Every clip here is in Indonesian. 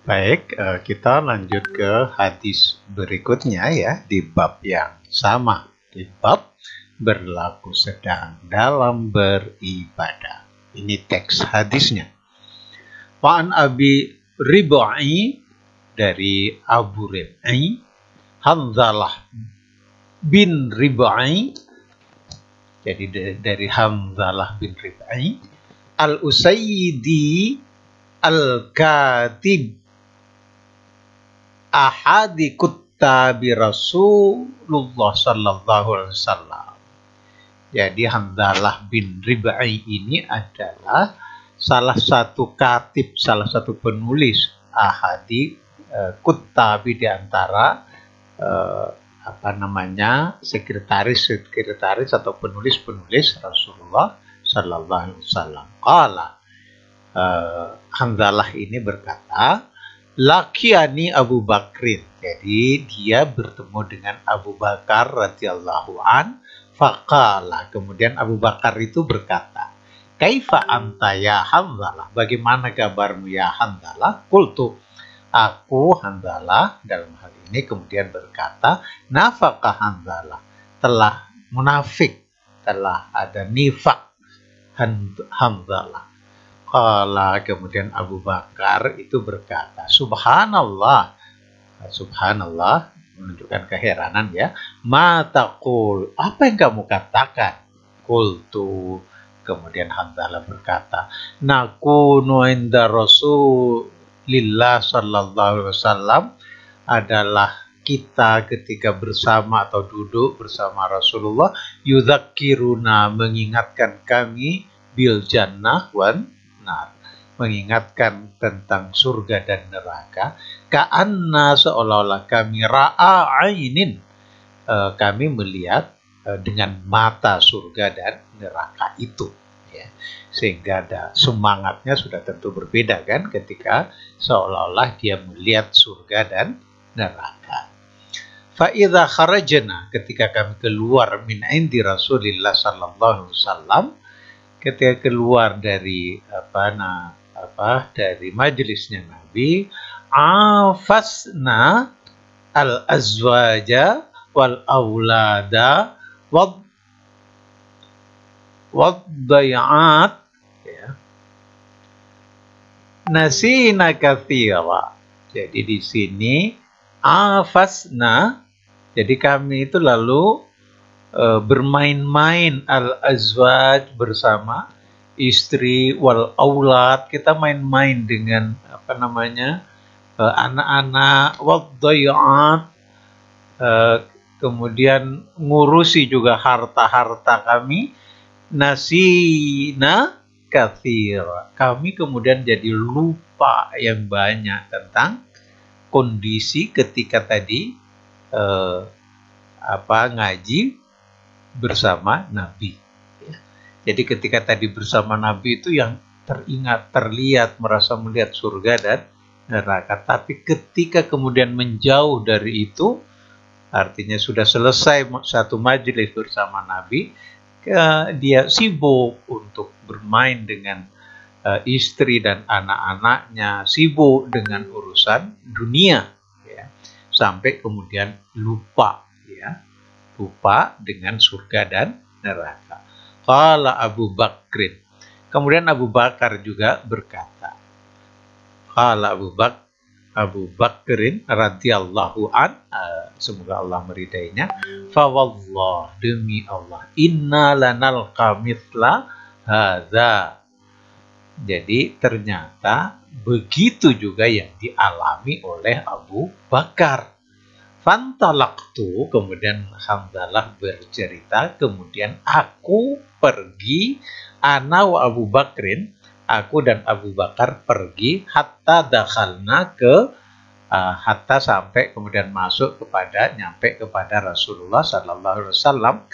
Baik, kita lanjut ke hadis berikutnya ya, di bab yang sama, di bab berlaku sedang dalam beribadah. Ini teks hadisnya. Wa'an Abi Rib'i, dari Abu Rib'i, Hanzalah bin Rib'i, jadi dari Hanzalah bin Rib'i, Al-Usaidi Al-Katib ahadi kuttabi Rasulullah sallallahu alaihi wasallam. Jadi Hanzalah bin Rib'i ini adalah salah satu katib, salah satu penulis ahadi kuttabi, di antara sekretaris atau penulis Rasulullah sallallahu alaihi wasallam. Qala, Hanzalah ini berkata, lakiani Abu Bakrin, jadi dia bertemu dengan Abu Bakar radhiyallahu an. Faqala, kemudian Abu Bakar itu berkata, kaifa anta ya Hanzalah, bagaimana kabarmu ya Hanzalah? Qultu, aku Hanzalah dalam hal ini kemudian berkata, nafaqah Hanzalah, telah munafik, telah ada nifak Hanzalah. Qala, kemudian Abu Bakar itu berkata, subhanallah, subhanallah menunjukkan keheranan ya. Ma taqul, apa yang kamu katakan? Qultu, kemudian Hanzalah berkata, nakunu inda Rasulillah sallallahu alaihi wasallam, adalah kita ketika bersama atau duduk bersama Rasulullah, yudzakiruna, mengingatkan kami, bil jannah wan nar, mengingatkan tentang surga dan neraka. Ka'anna, seolah-olah kami, ra'a ainin, kami melihat dengan mata surga dan neraka itu ya. Sehingga ada semangatnya sudah tentu berbeda kan, ketika seolah-olah dia melihat surga dan neraka. Fa idza kharajna, ketika kami keluar min indi Rasulillah sallallahu alaihi wasallam, ketika keluar dari dari majelisnya Nabi, afasna al azwaja wal aulada wad dayat ya, nasina katsira. Jadi di sini afasna, jadi kami itu lalu bermain-main, al-azwaj bersama istri, wal aulad, kita main-main dengan anak-anak, wad dayat, kemudian ngurusi juga harta-harta kami, nasina katsira, kami kemudian jadi lupa yang banyak tentang kondisi ketika tadi ngaji bersama Nabi ya. Jadi ketika tadi bersama Nabi itu yang teringat, terlihat, merasa melihat surga dan neraka. Tapi ketika kemudian menjauh dari itu, artinya sudah selesai satu majelis bersama Nabi, dia sibuk untuk bermain dengan istri dan anak-anaknya, sibuk dengan urusan dunia ya. Sampai kemudian lupa dengan surga dan neraka. Qala Abu Bakrin, kemudian Abu Bakar juga berkata, qala Abu Bakrin radhiyallahu an, semoga Allah meridainya, fa wallah, demi Allah, inna lanalqa mithla hadza, jadi ternyata begitu juga yang dialami oleh Abu Bakar. Fantalaqtu, kemudian Hanzalah bercerita, kemudian aku pergi, ana wa Abu Bakrin, aku dan Abu Bakar pergi, hatta dakhalna hatta sampai kemudian nyampe kepada Rasulullah sallallahu alaihi wasallam.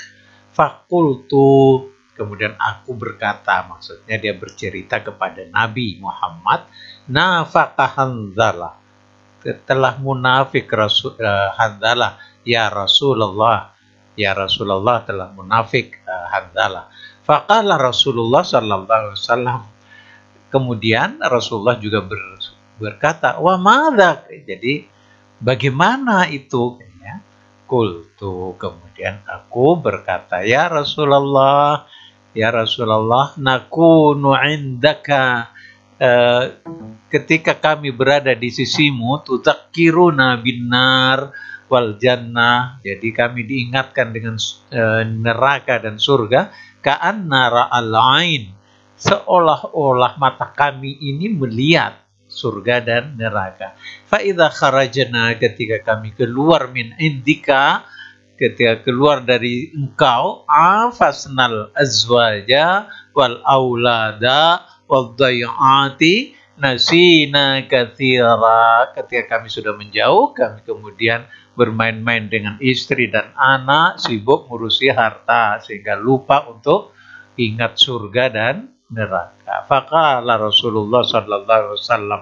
Faqultu, kemudian aku berkata, maksudnya dia bercerita kepada Nabi Muhammad, nafaqa Hanzalah, telah munafik Hanzalah, ya Rasulullah telah munafik Hanzalah. Faqala Rasulullah sallallahu alaihi wasallam, kemudian Rasulullah juga berkata, wa madza? Jadi bagaimana itu? Ya. Qultu, kemudian aku berkata, ya Rasulullah, nakunu indaka, ketika kami berada di sisimu, tudzakiruna binnar wal jannah. Jadi kami diingatkan dengan neraka dan surga. Ka'anna ra'al ain, seolah-olah mata kami ini melihat surga dan neraka. Fa idza kharajna, ketika kami keluar min indika, ketika keluar dari engkau, afasnal azwaja wal aulada wal dayati nasina katsira. Ketika kami sudah menjauh, kami kemudian bermain-main dengan istri dan anak, sibuk ngurusi harta sehingga lupa untuk ingat surga dan neraka. Faqala Rasulullah sallallahu alaihi wasallam,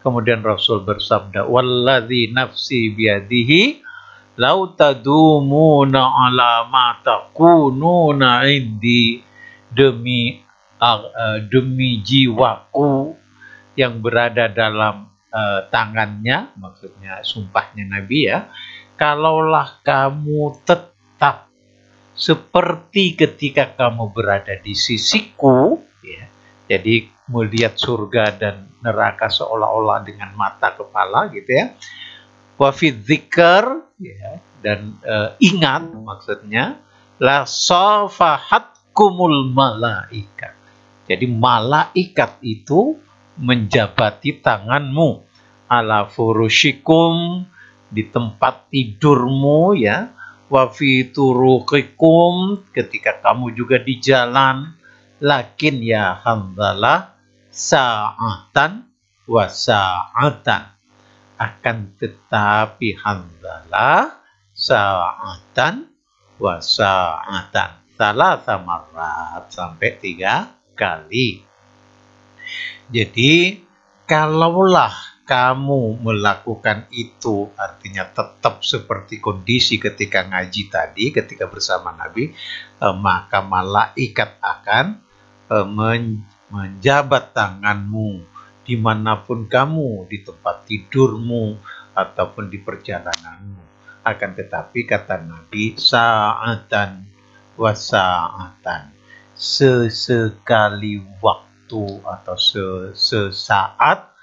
kemudian Rasul bersabda, walladzi nafsi biyadihi lau tadumuna ala ma takununa indi, demi jiwaku yang berada dalam tangannya, maksudnya sumpahnya Nabi ya, kalaulah kamu tetap seperti ketika kamu berada di sisiku, ya, jadi melihat surga dan neraka seolah-olah dengan mata kepala gitu ya, wa fi dzikr, ya, dan ingat, maksudnya la safahatkumul malaikat. Jadi malaikat itu menjabati tanganmu, ala furushikum, di tempat tidurmu ya, wa fi turuqikum, ketika kamu juga di jalan, lakin ya Hanzalah sa'atan wa sa'atan, akan tetapi Hanzalah sa'atan wa sa'atan, salah samarat, sampai 3 kali. Jadi kalaulah kamu melakukan itu, artinya tetap seperti kondisi ketika ngaji tadi, ketika bersama Nabi, maka malaikat akan menjabat tanganmu dimanapun kamu, di tempat tidurmu ataupun di perjalananmu. Akan tetapi kata Nabi, sa'atan wa sa'atan, sesekali waktu atau sesaat,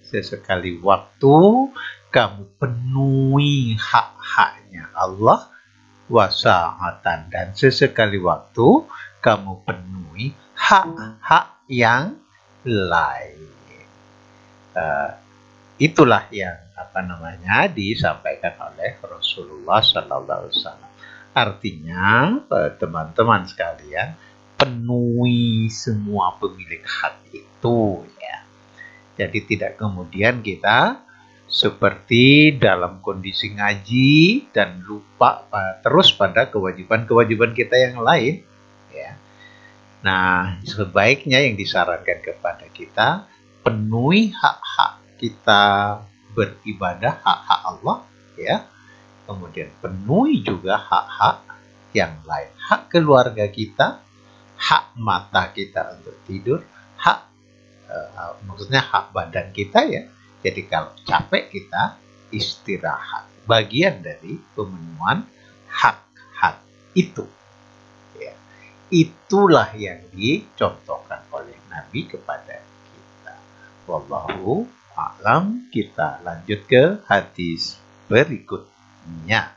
sesekali waktu kamu penuhi hak-haknya Allah, wasa'atan, dan sesekali waktu kamu penuhi hak-hak yang lain. Itulah yang disampaikan oleh Rasulullah Sallallahu Alaihi Wasallam. Artinya teman-teman sekalian, penuhi semua pemilik hak itu ya. Jadi tidak kemudian kita seperti dalam kondisi ngaji dan lupa terus pada kewajiban-kewajiban kita yang lain ya. Nah, sebaiknya yang disarankan kepada kita, penuhi hak-hak kita beribadah, hak-hak Allah ya. Kemudian penuhi juga hak-hak yang lain, hak keluarga kita, hak mata kita untuk tidur, maksudnya hak badan kita ya. Jadi kalau capek kita istirahat, bagian dari pemenuhan hak-hak itu ya. Itulah yang dicontohkan oleh Nabi kepada kita. Wallahu a'lam. Kita lanjut ke hadis berikutnya.